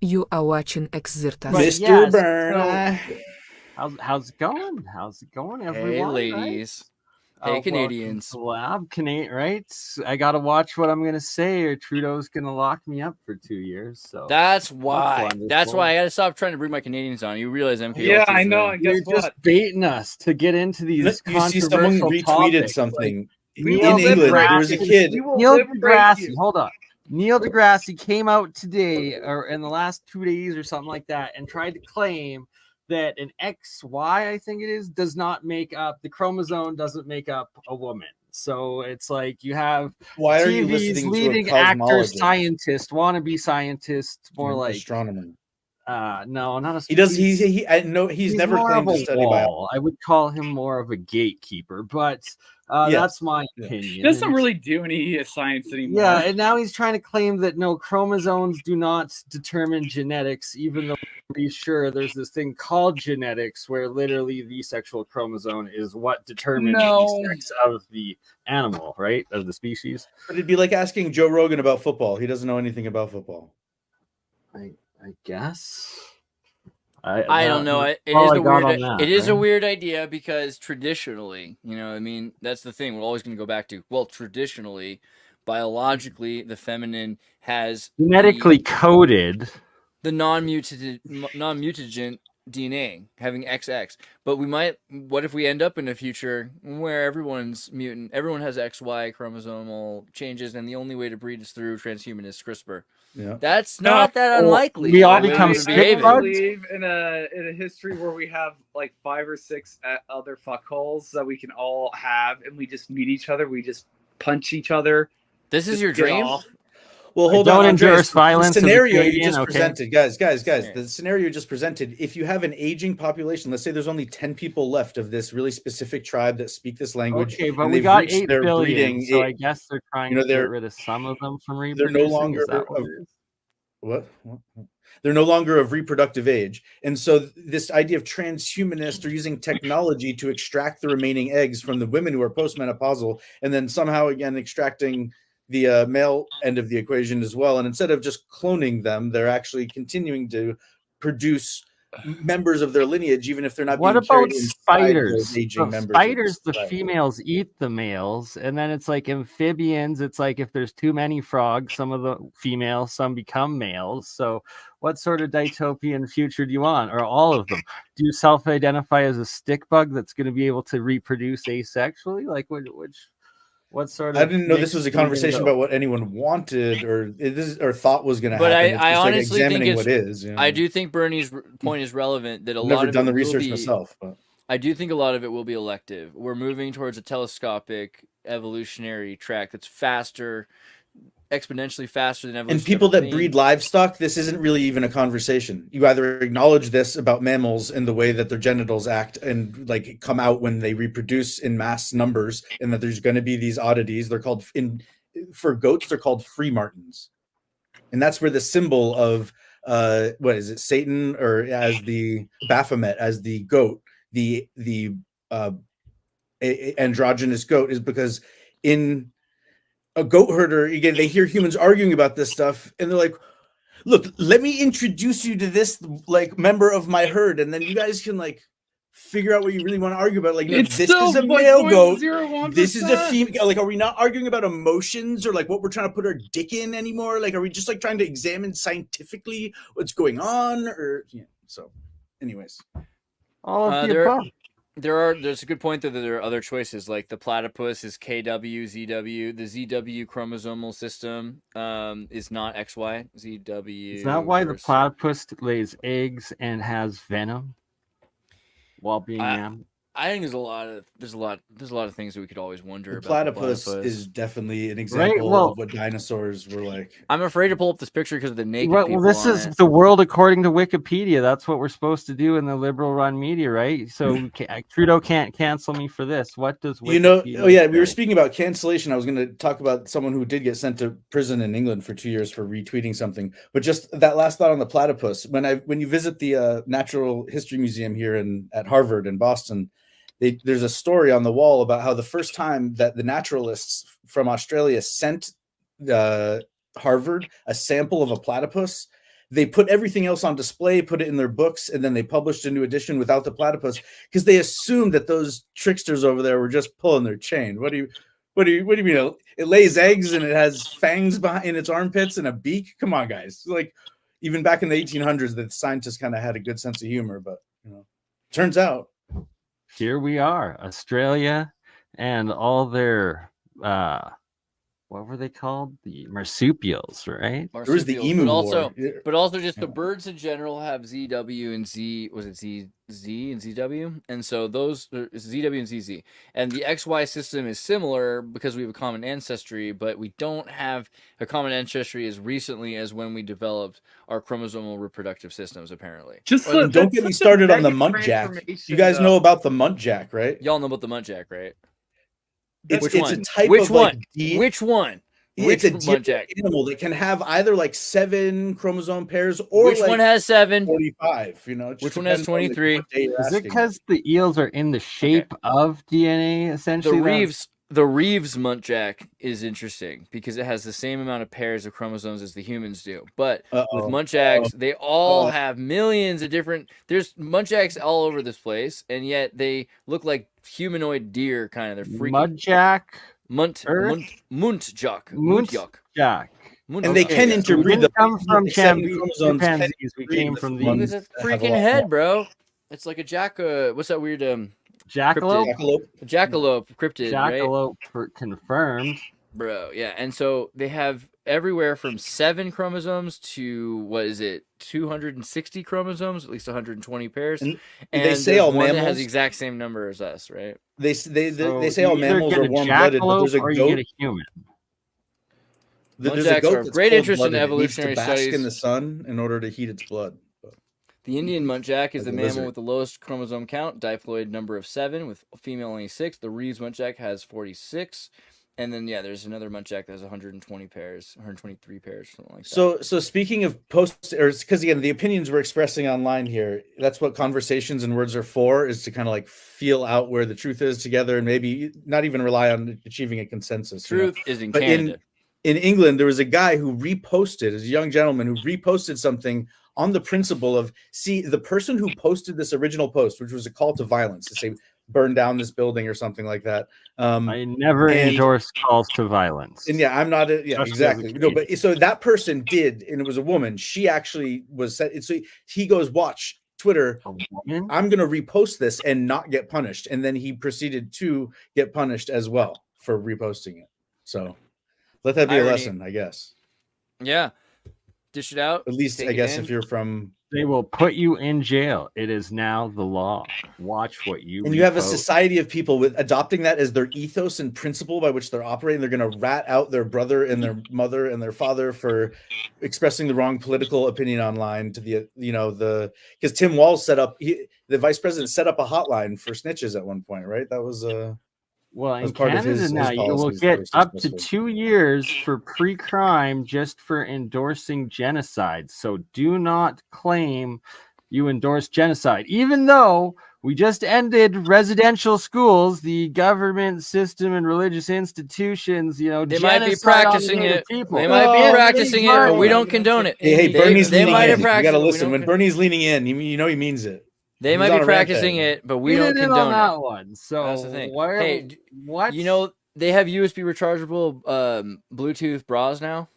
You are watching Xirtus. But Mr. yes, Burn. how's it going? How's it going, everyone? Hey, Right? ladies. Hey, Welcome Canadians. to Lab, Canadian. Right? I gotta watch what I'm gonna say, or Trudeau's gonna lock me up for 2 years. So That's why. wonderful. That's why I gotta stop trying to bring my Canadians on. You realize MKUltra Yeah, I is know. the- And you're guess what? just baiting us to get into these You see, someone controversial retweeted topics, something like in Neil England. There was a deGrasse- kid. Neil liberate deGrasse. you. Hold on. Neil deGrasse came out today, or in the last 2 days, or something like that, and tried to claim that an XY, I think it is, does not make up the chromosome, doesn't make up a woman. So it's like you have Why are you TV's listening to a leading actor, cosmologist? scientist, wannabe scientist, more like astronomer. no, not a. He does. I know he's never more claimed of to a study biology. wall. I would call him more of a gatekeeper, but Yes. that's my Yeah. opinion. He doesn't And- really do any science anymore. Yeah, and now he's trying to claim that no, chromosomes do not determine genetics, even though be sure there's this thing called genetics where literally the sexual chromosome is what determines No. the sex of the animal, right? Of the species. But it'd be like asking Joe Rogan about football. He doesn't know anything about football. I guess. I don't know. It is a weird idea because traditionally, that's the thing. We're always going to go back to. Well, traditionally, biologically, the feminine has genetically coded the non-mutagen DNA having XX. But what if we end up in a future where everyone's mutant, everyone has XY chromosomal changes, and the only way to breed is through transhumanist CRISPR? Yeah. That's not that unlikely. We all I become believe in a history where we have like 5 or 6 other fuckholes that we can all have, and we just meet each other. We just punch each other. This is your dream? Well, hold on. Endorse violence. The scenario you just presented, guys. The scenario you just presented. If you have an aging population, let's say there's only 10 people left of this really specific tribe that speak this language. Okay, but we got 8 billion, so I guess they're trying to get rid of some of them from reproducing. They're no longer what? They're no longer of reproductive age, and so this idea of transhumanist or using technology to extract the remaining eggs from the women who are postmenopausal, and then somehow again extracting the male end of the equation as well. And instead of just cloning them, they're actually continuing to produce members of their lineage, even if they're not. What being about spiders? Spiders, the females eat the males, and then it's like amphibians. It's like if there's too many frogs, some of the females, some become males. So, what sort of dystopian future do you want, or all of them? Do you self-identify as a stick bug that's going to be able to reproduce asexually? Like which? What sort of? I didn't know this was a conversation about what anyone wanted or thought was going to happen. But I honestly think what is. You know? I do think Bernie's point is relevant. That I've never done the research myself, but I do think a lot of it will be elective. We're moving towards a telescopic evolutionary track that's faster, exponentially faster than evolution. And people that breed livestock, this isn't really even a conversation. You either acknowledge this about mammals and the way that their genitals act and like come out when they reproduce in mass numbers, and that there's going to be these oddities. They're called for goats, they're called free martins, and that's where the symbol of what is it, Satan, or as the Baphomet, as the goat, the androgynous goat, is because in a goat herder, again, they hear humans arguing about this stuff, and they're like, look, let me introduce you to this like member of my herd, and then you guys can like figure out what you really want to argue about. Like, no, this is a male goat, this is a female. Like, are we not arguing about emotions or like what we're trying to put our dick in anymore? Like, are we just like trying to examine scientifically what's going on? Or so anyways, all of the above. There's a good point that there are other choices, like the platypus is KW, ZW. The ZW chromosomal system is not XY. ZW. Is that why the platypus lays eggs and has venom while being young? I think there's a lot of things that we could always wonder about. Platypus is definitely an example of what dinosaurs were like. I'm afraid to pull up this picture because of the naked people. Well, this is the world according to Wikipedia. That's what we're supposed to do in the liberal-run media, right? So Trudeau can't cancel me for this. What does Wikipedia we were speaking about cancellation. I was going to talk about someone who did get sent to prison in England for 2 years for retweeting something. But just that last thought on the platypus. When you visit the Natural History Museum here at Harvard in Boston, there's a story on the wall about how the first time that the naturalists from Australia sent Harvard a sample of a platypus, they put everything else on display, put it in their books, and then they published a new edition without the platypus because they assumed that those tricksters over there were just pulling their chain. What do you mean? It lays eggs and it has fangs behind its armpits and a beak? Come on, guys. Like, even back in the 1800s, the scientists kind of had a good sense of humor, but turns out here we are, Australia, and all their what were they called? The marsupials, right? There was the emu war. But also just the birds in general have ZW and Z. Was it Z and ZW? And so those ZW and ZZ. And the XY system is similar because we have a common ancestry, but we don't have a common ancestry as recently as when we developed our chromosomal reproductive systems, apparently. Don't get me started on the Muntjac. You guys know about the Muntjac, right? Y'all know about the Muntjac, right? It's Which a one? type Which of one? like Which one? It's a Muntjac animal that can have either like 7 chromosome pairs or which like one has 7? 45. Which one has 23? Is it because the eels are in the shape of DNA essentially? The Reeves Muntjac is interesting because it has the same amount of pairs of chromosomes as the humans do. But with Muntjacs, they all have millions of different. There's Muntjacs all over this place, and yet they look like humanoid deer, kind of. They're freaky. Muntjac. And they can interbreed. We didn't come from chimpanzees. We came from these. Look at that freaking head, bro. It's like a what's that weird jackalope? Jackalope cryptid, Jackalope confirmed. Bro, yeah. And so they have everywhere from 7 chromosomes to, what is it, 260 chromosomes, at least 120 pairs. And they say all one mammals that has the exact same number as us, right? They say all mammals are warm-blooded, but there's a goat. You get a human. There's a goat that's great interest in cold-blooded. evolutionary It needs to bask studies. in the sun in order to heat its blood. The Indian Muntjac is the mammal lizard. with the lowest chromosome count, diploid number of 7, with female only 6. The Reeves Muntjac has 46. And then, there's another Muntjac that has 120 pairs, 123 pairs, something like that. So speaking of because again, the opinions we're expressing online here, that's what conversations and words are for, is to kind of like feel out where the truth is together and maybe not even rely on achieving a consensus. Truth is in but Canada. In England, there was a guy who reposted, as a young gentleman who reposted something on the principle of, see, the person who posted this original post, which was a call to violence, to say, burn down this building or something like that. I never endorse calls to violence. And I'm not. Exactly. No, but so that person did, and it was a woman. She actually was. So he goes, watch Twitter. I'm going to repost this and not get punished. And then he proceeded to get punished as well for reposting it. So let that be a lesson, I guess. Yeah. Dish it out. At least, I guess, if you're from. They will put you in jail. It is now the law. Watch what you. And you have a society of people with adopting that as their ethos and principle by which they're operating. They're going to rat out their brother and their mother and their father for expressing the wrong political opinion online to because Tim Walz the vice president set up a hotline for snitches at one point, right? That was well, in Canada now, you will get up to 2 years for pre-crime just for endorsing genocide. So do not claim you endorse genocide, even though we just ended residential schools, the government system and religious institutions. They might be practicing it. They might be practicing it, but we don't condone it. Hey, Bernie's leaning in. You got to listen. When Bernie's leaning in, he means it. They might be practicing it, but we don't condone on that one. So that's the thing. Hey, what? They have USB rechargeable Bluetooth bras now.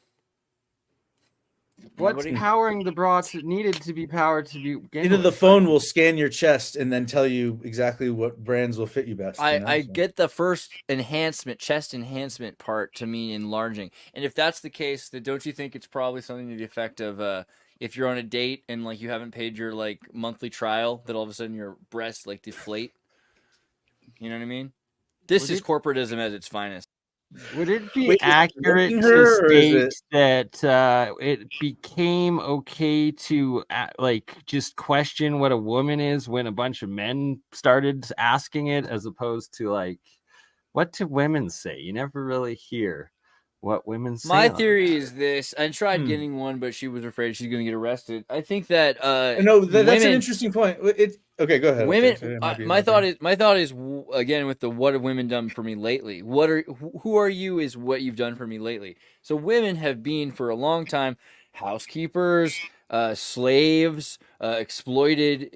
What's powering the bras needed to be powered to be? The phone will scan your chest and then tell you exactly what brands will fit you best. I get the first chest enhancement part to mean enlarging, and if that's the case, then don't you think it's probably something to the effect of if you're on a date and you haven't paid your monthly trial, that all of a sudden your breasts deflate. You know what I mean? This is corporatism at its finest. Would it be accurate to state that it became okay to just question what a woman is when a bunch of men started asking it, as opposed to what do women say? You never really hear what women say. My theory is this. I tried getting one, but she was afraid she's going to get arrested. I think that that's an interesting point. Okay, go ahead. Women, my thought is again with the what have women done for me lately? Who are you is what you've done for me lately. So women have been for a long time housekeepers, slaves, exploited,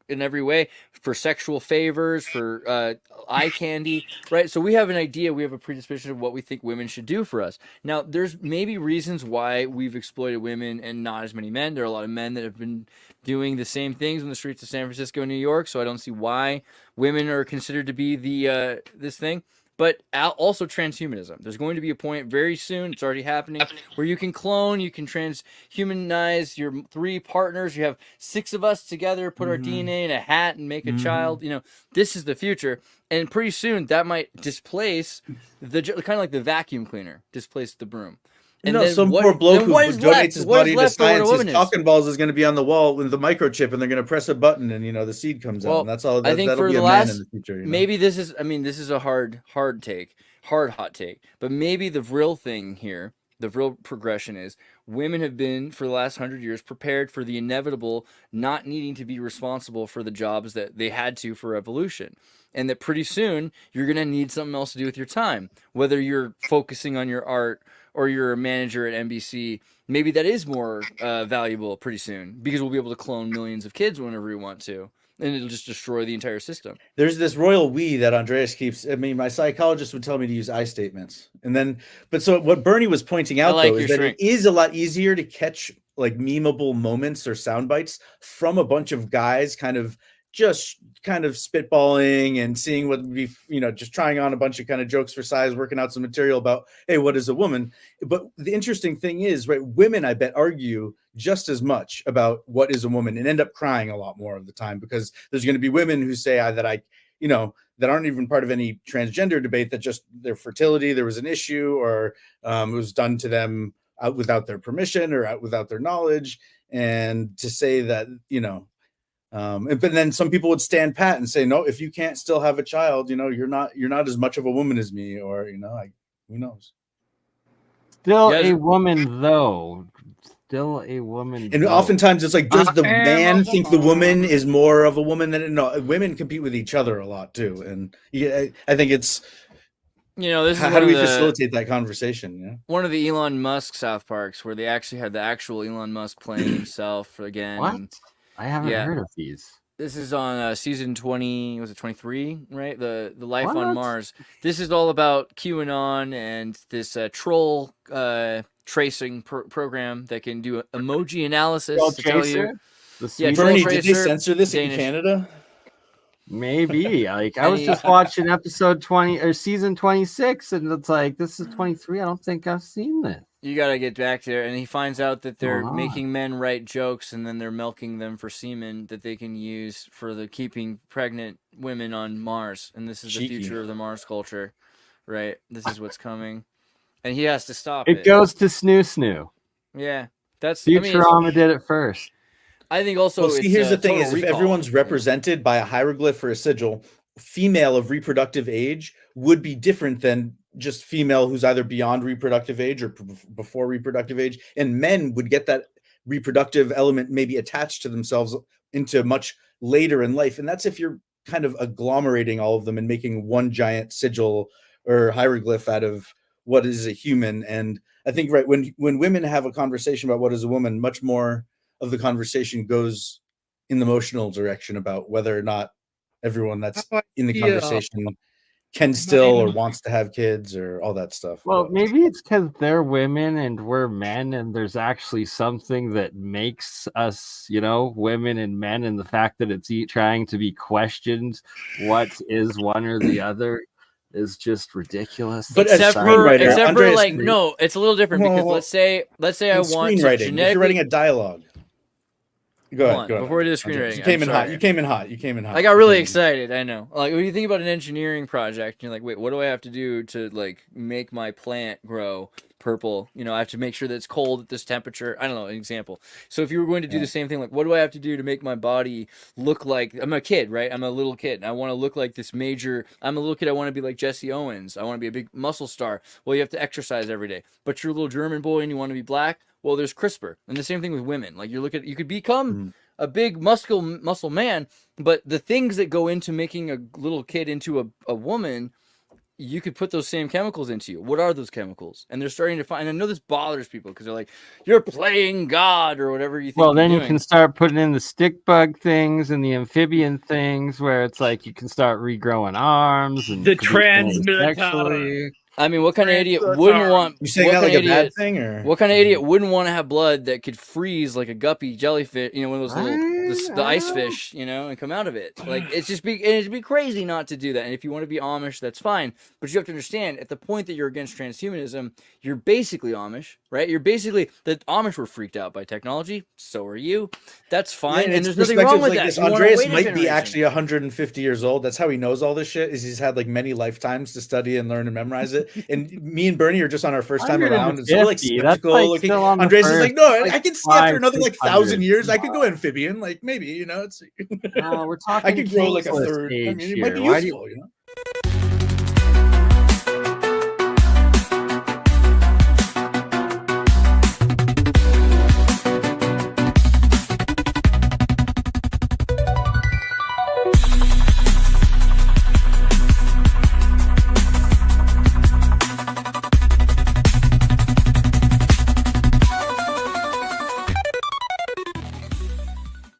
in every way for sexual favors, for eye candy, right? So we have an idea, we have a predisposition of what we think women should do for us. Now, there's maybe reasons why we've exploited women and not as many men. There are a lot of men that have been doing the same things in the streets of San Francisco and New York, so I don't see why women are considered to be the this thing. But also transhumanism. There's going to be a point very soon, it's already happening, where you can clone, you can transhumanize your 3 partners. You have 6 of us together, put our DNA in a hat and make a child. This is the future. And pretty soon that might displace kind of like the vacuum cleaner, displace the broom. And then some poor bloke who donates his body to science, his cock and balls is going to be on the wall with the microchip, and they're going to press a button, and the seed comes out. And that's all. I think that'll be a man in the future. Maybe this is. I mean, this is a hot take. But maybe the real thing here, the real progression is women have been for the last 100 years prepared for the inevitable, not needing to be responsible for the jobs that they had to for evolution. And that pretty soon you're going to need something else to do with your time, whether you're focusing on your art or you're a manager at NBC. Maybe that is more valuable pretty soon, because we'll be able to clone millions of kids whenever we want to, and it'll just destroy the entire system. There's this royal we that Andreas keeps. I mean, my psychologist would tell me to use I statements, so what Bernie was pointing out though is that it is a lot easier to catch like memeable moments or sound bites from a bunch of guys kind of spitballing and seeing what would be, just trying on a bunch of kind of jokes for size, working out some material about, hey, what is a woman? But the interesting thing is, right, women, I bet, argue just as much about what is a woman and end up crying a lot more of the time, because there's going to be women who say that aren't even part of any transgender debate, that just their fertility, there was an issue, or it was done to them without their permission or without their knowledge. And to say that, but then some people would stand pat and say, no, if you can't still have a child, you're not as much of a woman as me, or who knows. Still a woman though. And oftentimes it's like, does the man think the woman is more of a woman than women compete with each other a lot too. And I think it's this is how do we facilitate that conversation? Yeah, one of the Elon Musk South Parks where they actually had the actual Elon Musk playing himself again. What? I haven't heard of these. This is on season 20, was it 23, right? The Life on Mars. This is all about QAnon and this troll tracing program that can do emoji analysis to tell you. Bernie, did they censor this in Canada? Maybe. I was just watching episode 20 or season 26, and it's like, this is 23. I don't think I've seen this. You got to get back there. And he finds out that they're making men write jokes, and then they're milking them for semen that they can use for the keeping pregnant women on Mars. And this is the future of the Mars culture, right? This is what's coming. And he has to stop it. It goes to Snoo Snoo. Yeah. That's Futurama did it first. I think also here's the thing is, if everyone's represented by a hieroglyph or a sigil, female of reproductive age would be different than just female who's either beyond reproductive age or before reproductive age, and men would get that reproductive element maybe attached to themselves into much later in life. And that's if you're kind of agglomerating all of them and making one giant sigil or hieroglyph out of what is a human. And I think when women have a conversation about what is a woman, much more of the conversation goes in the emotional direction about whether or not everyone that's in the conversation can still or wants to have kids or all that stuff. Well, maybe it's because they're women and we're men, and there's actually something that makes us, women and men, and the fact that it's trying to be questioned, what is one or the other, is just ridiculous. But except for no, it's a little different, because let's say I want to if you're writing a dialogue. Go ahead. Before we do the screenwriting, you came in hot. I got really excited. I know. Like when you think about an engineering project, you're like, wait, what do I have to do to like make my plant grow purple? I have to make sure that it's cold at this temperature. I don't know, an example. So if you were going to do the same thing, like what do I have to do to make my body look like I'm a kid, right? I'm a little kid and I want to look like this major. I'm a little kid. I want to be like Jesse Owens. I want to be a big muscle star. Well, you have to exercise every day. But you're a little German boy and you want to be black. Well, there's CRISPR, and the same thing with women. Like you could become a big muscle man, but the things that go into making a little kid into a woman you could put those same chemicals into you. What are those chemicals? And they're starting to find. And I know this bothers people because they're like, "You're playing God" or whatever you think. Well, then you're you doing. can start putting in the stick bug things and the amphibian things, where it's like you can start regrowing arms and The producing transmutata. sexually. I mean, what kind of idiot Transmutata. wouldn't want? You saying what that kind like of a bad idiot? thing, or What kind of idiot wouldn't want to have blood that could freeze like a guppy jellyfish? You know, one of those little the ice fish. You know, and come out of it. Like it'd be crazy not to do that. And if you want to be Amish, that's fine. But you have to understand, at the point that you're against transhumanism, you're basically Amish, right? You're basically the Amish were freaked out by technology. So are you. That's fine, and it's there's nothing wrong with like that. this. You wanna Andreas wait a might be generation. actually 150 years old. That's how he knows all this shit. Is he's had like many lifetimes to study and learn and memorize it. And me and Bernie are just on our first time around, and so we're like 150, that's, skeptical like, looking. still on the Andreas is like, first, no, like, I can see after another like 500-600. 1,000 years, I could go amphibian. Like maybe, you know, it's No, we're talking. I could grow like a faceless third. I age mean, it might be here. Why do useful, you know.